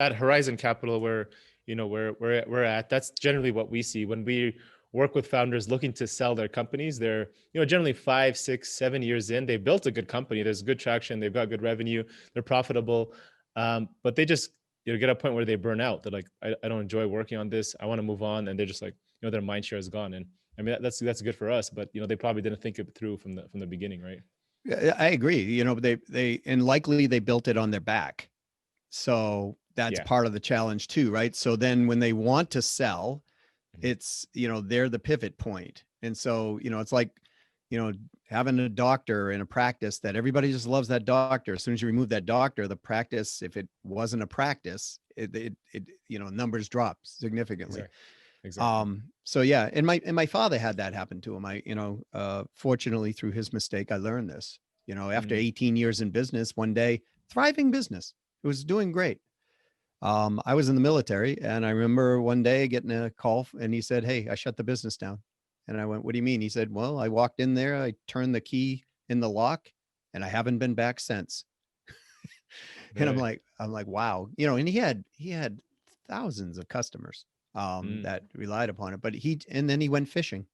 at Horizon Capital, where we're at, that's generally what we see when we work with founders looking to sell their companies. They're generally 5, 6, 7 years in. They built a good company. There's good traction. They've got good revenue. They're profitable, but they just get a point where they burn out. They're like, I don't enjoy working on this. I want to move on, and they're just like, their mind share is gone. And I mean that's good for us, but they probably didn't think it through from the beginning, right? Yeah, I agree. And likely they built it on their back. So that's Yeah. part of the challenge too, right? So then when they want to sell, Mhm. it's, they're the pivot point. And so, it's like, you know, having a doctor in a practice that everybody just loves that doctor. As soon as you remove that doctor, the practice, if it wasn't a practice, numbers drop significantly. Exactly. Exactly. So yeah, and my father had that happen to him. Fortunately through his mistake, I learned this, after Mm. 18 years in business, one day, thriving business. It was doing great. I was in the military, and I remember one day getting a call, and he said, "Hey, I shut the business down." And I went, "What do you mean?" He said, "Well, I walked in there, I turned the key in the lock, and I haven't been back since." And I'm Right. like, I'm like, wow, and he had thousands of customers Mm. that relied upon it. But and then he went fishing.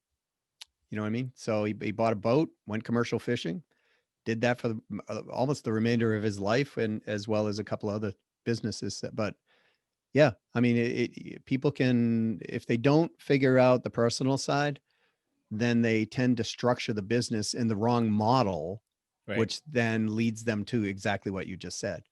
You know what I mean? So he bought a boat, went commercial fishing, did that for almost the remainder of his life, and as well as a couple other businesses. But yeah, I mean, people can, if they don't figure out the personal side, then they tend to structure the business in the wrong model, Right. which then leads them to exactly what you just said.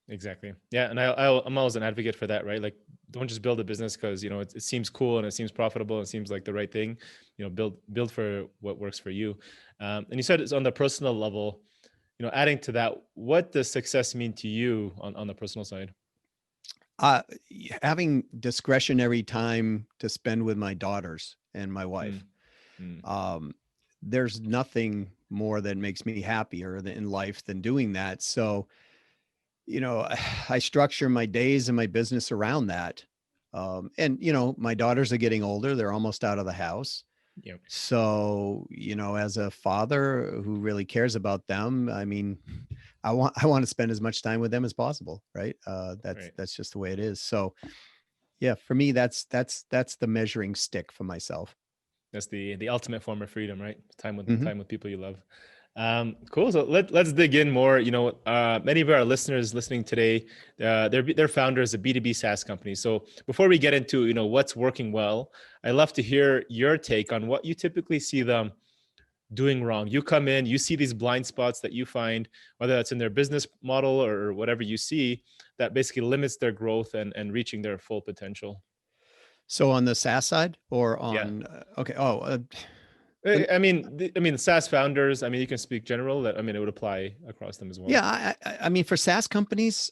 Exactly. Yeah. And I'm always an advocate for that, right? Like, don't just build a business because, it seems cool and it seems profitable and it seems like the right thing. Build for what works for you. And you said it's on the personal level, adding to that, what does success mean to you on the personal side? Uh, Having discretionary time to spend with my daughters and my Mm. wife. Mm. Um, there's nothing more that makes me happier in life than doing that. So, I structure my days and my business around that. And, my daughters are getting older. They're almost out of the house. Yep. So, as a father who really cares about them, I mean, I want to spend as much time with them as possible, right? That's Right. that's just the way it is. So, yeah, for me, that's the measuring stick for myself. That's the ultimate form of freedom, right? Hmm. Time with people you love. Cool. So let's dig in more. Many of our listeners listening today, they're founders of B2B SaaS companies. So before we get into what's working well, I'd love to hear your take on what you typically see them doing wrong. You come in, you see these blind spots that you find, whether that's in their business model or whatever you see, that basically limits their growth and reaching their full potential. So on the SaaS side or Yeah. on, okay. Oh, the, I mean, SaaS founders. I mean, you can speak general. That it would apply across them as well. yeah, I mean, for SaaS companies,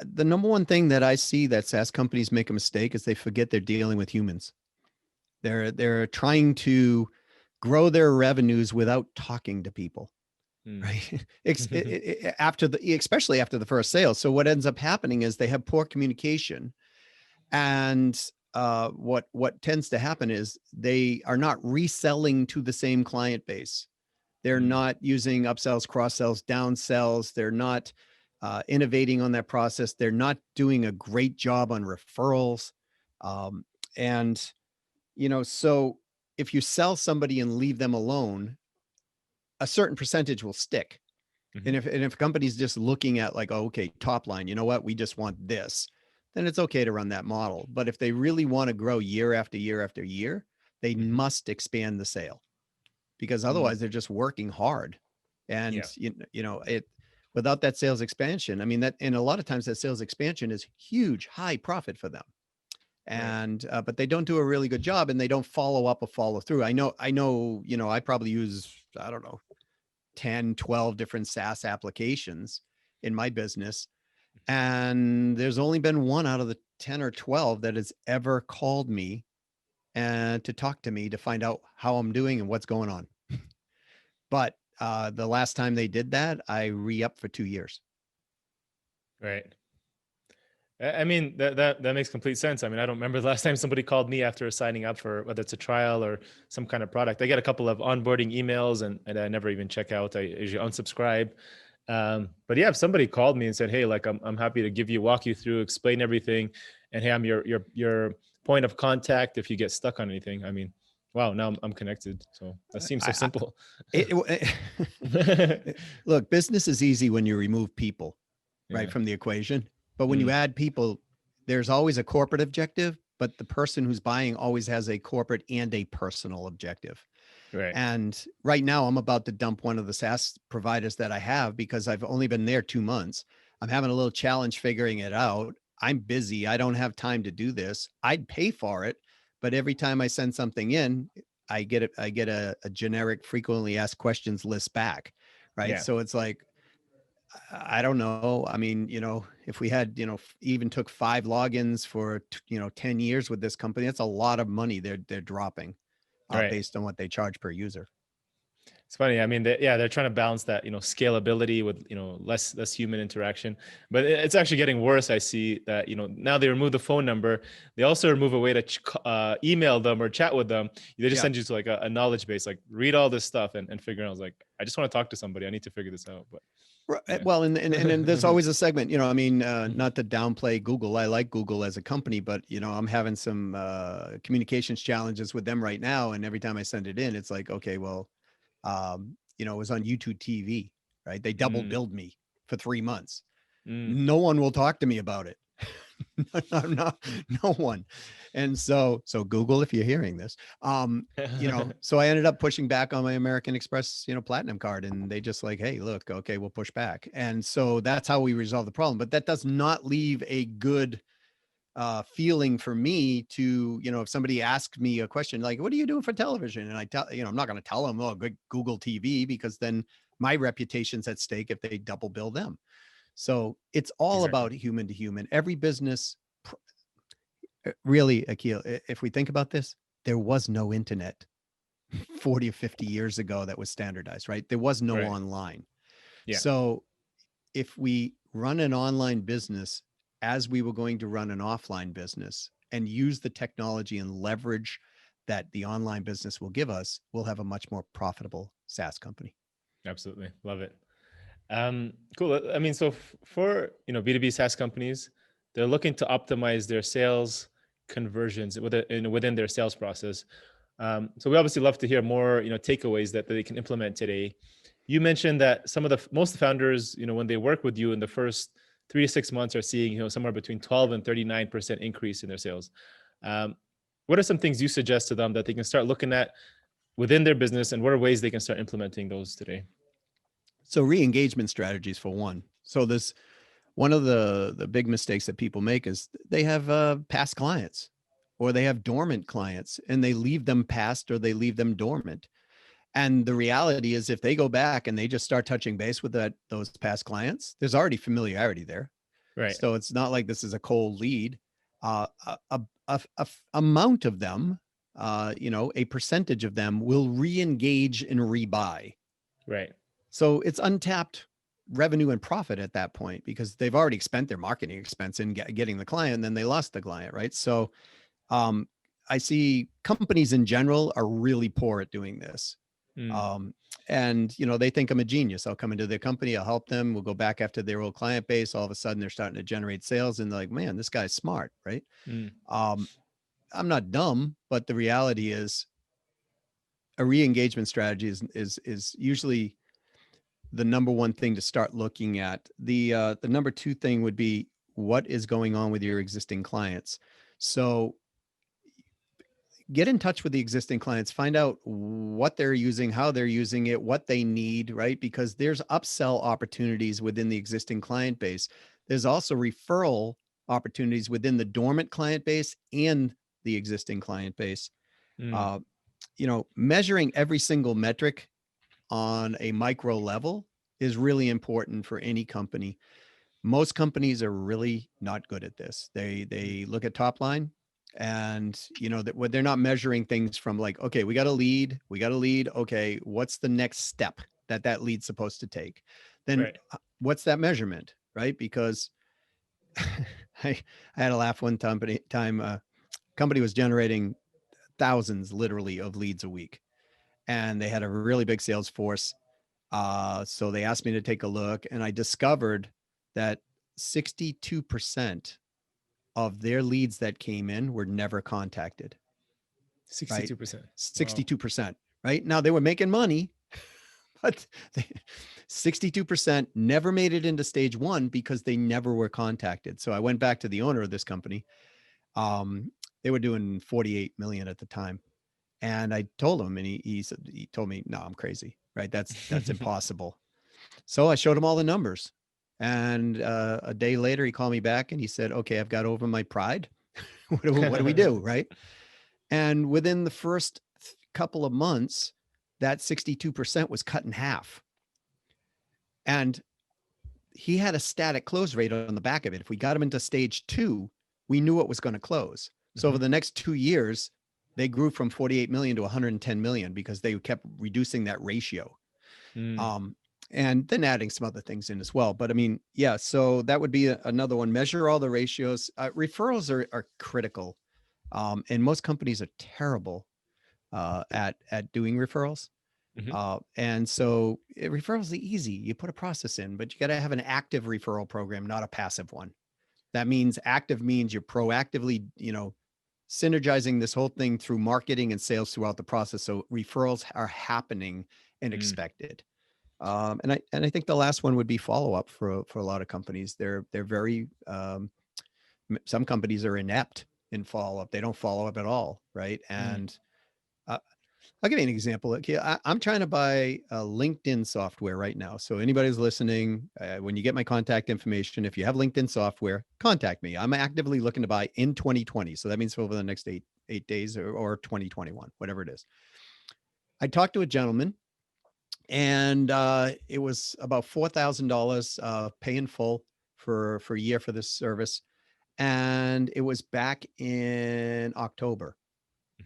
the number one thing that I see that SaaS companies make a mistake is they forget they're dealing with humans. They're trying to grow their revenues without talking to people, Mm. right? Especially after the first sale. So what ends up happening is they have poor communication, and what tends to happen is they are not reselling to the same client base. They're Mm. not using upsells, cross sells, down sells. They're not innovating on that process. They're not doing a great job on referrals. Um, and, so if you sell somebody and leave them alone, a certain percentage will stick. Mhm. And if a company's just looking at like, oh, okay, top line, you know what, we just want this, then it's okay to run that model. But if they really want to grow year after year after year, they Mhm. must expand the sale, because Mm. otherwise they're just working hard. Yeah. And it, without that sales expansion, I mean, that, and a lot of times that sales expansion is huge, high profit for them. Right. And but they don't do a really good job, and they don't follow up or follow through. I know, I probably use, I don't know, 10, 12 different SaaS applications in my business, and there's only been one out of the 10 or 12 that has ever called me and to talk to me to find out how I'm doing and what's going on. But the last time they did that, I re-upped for 2 years. Right. I mean, that makes complete sense. I mean, I don't remember the last time somebody called me after signing up for whether it's a trial or some kind of product. I get a couple of onboarding emails and I never even check out. I usually unsubscribe. But yeah, if somebody called me and said, "Hey, like I'm happy to walk you through, explain everything, and hey, I'm your point of contact if you get stuck on anything." I mean, wow, now I'm connected. So that seems so I, simple. look, business is easy when you remove people, right, Yeah. from the equation. But when you Mm, add people, there's always a corporate objective, but the person who's buying always has a corporate and a personal objective. right. And right now, I'm about to dump one of the SaaS providers that I have because I've only been there 2 months. I'm having a little challenge figuring it out. I'm busy. I don't have time to do this. I'd pay for it, but every time I send something in, I get a generic frequently asked questions list back, right? Yeah. So it's like, I don't know. I mean, if we had, even took 5 logins for 10 years with this company, that's a lot of money they're dropping Right. based on what they charge per user. It's funny. I mean, they're trying to balance that, scalability with, less human interaction. But it's actually getting worse. I see that, now they remove the phone number. They also remove a way to email them or chat with them. They just Yeah. send you to like a knowledge base, like read all this stuff and figure out. I was like, I just want to talk to somebody. I need to figure this out. But yeah. Well, and there's always a segment, I mean, Mhm. not to downplay Google. I like Google as a company, but I'm having some communications challenges with them right now. And every time I send it in, it's like, okay, well, it was on YouTube TV, right? They double Mm, billed me for 3 months. mm. No one will talk to me about it. no, no one. And so Google, if you're hearing this, so I ended up pushing back on my American Express, Platinum card, and they just like, hey, look, okay, we'll push back. And so that's how we resolve the problem. But that does not leave a good feeling for me to, if somebody asked me a question like, what are you doing for television? And I tell, I'm not going to tell them, oh, good Google TV, because then my reputation's at stake if they double bill them. So it's all Exactly. about human to human. Every business, really, Akeel, if we think about this, there was no internet 40 or 50 years ago that was standardized, right? There was no Right. online. Yeah. So if we run an online business as we were going to run an offline business and use the technology and leverage that the online business will give us, we'll have a much more profitable SaaS company. Absolutely. Love it. Cool. I mean, so for B2B SaaS companies, they're looking to optimize their sales conversions within their sales process. So we obviously love to hear more takeaways that they can implement today. You mentioned that some of the most founders, when they work with you in the first 3 to 6 months, are seeing somewhere between 12 and 39% increase in their sales. Um, what are some things you suggest to them that they can start looking at within their business, and what are ways they can start implementing those today? So re-engagement strategies for one. So this one of the big mistakes that people make is they have past clients, or they have dormant clients, and they leave them past or they leave them dormant. And the reality is, if they go back and they just start touching base with those past clients, there's already familiarity there. Right. So it's not like this is a cold lead. A amount of them, a percentage of them will re-engage and rebuy. Right. So it's untapped revenue and profit at that point, because they've already spent their marketing expense in getting the client, and then they lost the client, right? So um, I see companies in general are really poor at doing this. Mm, Um, and they think I'm a genius. I'll come into their company, I'll help them, we'll go back after their old client base. All of a sudden they're starting to generate sales, and they're like, man, this guy's smart, right? mm, Um, I'm not dumb, but the reality is a re-engagement strategy is usually the number one thing to start looking at. The number two thing would be, what is going on with your existing clients. So get in touch with the existing clients, find out what they're using, how they're using it, what they need, right? Because there's upsell opportunities within the existing client base. There's also referral opportunities within the dormant client base and the existing client base. mm. Uh, Measuring every single metric on a micro level is really important for any company. Most companies are really not good at this. They look at top line, and that when they're not measuring things from like, okay, we got a lead. Okay, what's the next step that lead's supposed to take? Then Right. what's that measurement, right? Because I had a laugh one time. Company was generating thousands, literally, of leads a week, and they had a really big sales force. So they asked me to take a look, and I discovered that 62% of their leads that came in were never contacted, right? 62%. Wow. 62%, right? Now they were making money, but 62% never made it into stage one because they never were contacted. So I went back to the owner of this company. They were doing 48 million at the time. And I told him, and he told me, no, I'm crazy, right? That's impossible. So I showed him all the numbers. And a day later, he called me back and he said, okay, I've got over my pride. What do we do? Right. And within the first couple of months, that 62% was cut in half. And he had a static close rate on the back of it. If we got him into stage two, we knew it was going to close. So over the next 2 years, they grew from 48 million to 110 million because they kept reducing that ratio. And then adding some other things in as well. But I mean, yeah, so that would be another one. Measure all the ratios. Referrals are critical. And most companies are terrible at doing referrals. And so referrals are easy. You put a process in, but you got to have an active referral program, not a passive one. That means active means you're proactively, synergizing this whole thing through marketing and sales throughout the process. So referrals are happening and expected. And I think the last one would be follow-up for a lot of companies. They're very, some companies are inept in follow-up. They don't follow up at all. Right. And I'll give you an example. Okay, I'm trying to buy a LinkedIn software right now. So anybody who's listening, when you get my contact information, if you have LinkedIn software, contact me. I'm actively looking to buy in 2020. So that means over the next eight days or 2021, whatever it is. I talked to a gentleman, and it was about $4,000 pay in full for a year for this service. And it was back in October.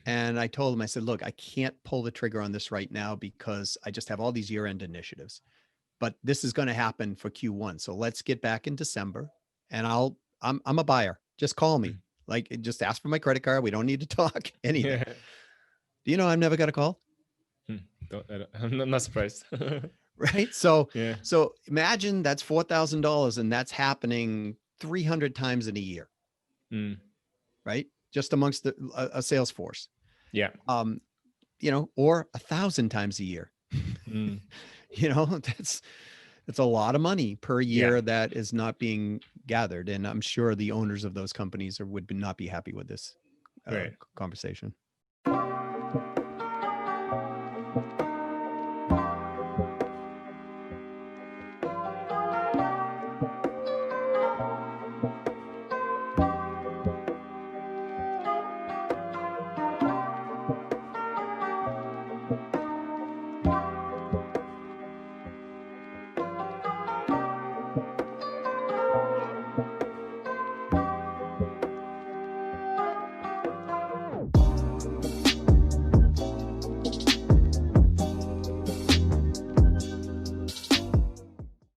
And I told him, I said, look, I can't pull the trigger on this right now because I just have all these year-end initiatives, but this is going to happen for Q1. So let's get back in December, and I'm a buyer. Just call me. Like, just ask for my credit card. We don't need to talk anything. Yeah. Do you know I've never got a call? I'm not surprised. Right. So, Yeah. so imagine that's $4,000, and that's happening 300 times in a year. Right. Just amongst a sales force. Yeah. Or 1,000 times a year. That's a lot of money per year that is not being gathered. And I'm sure the owners of those companies would not be happy with this conversation.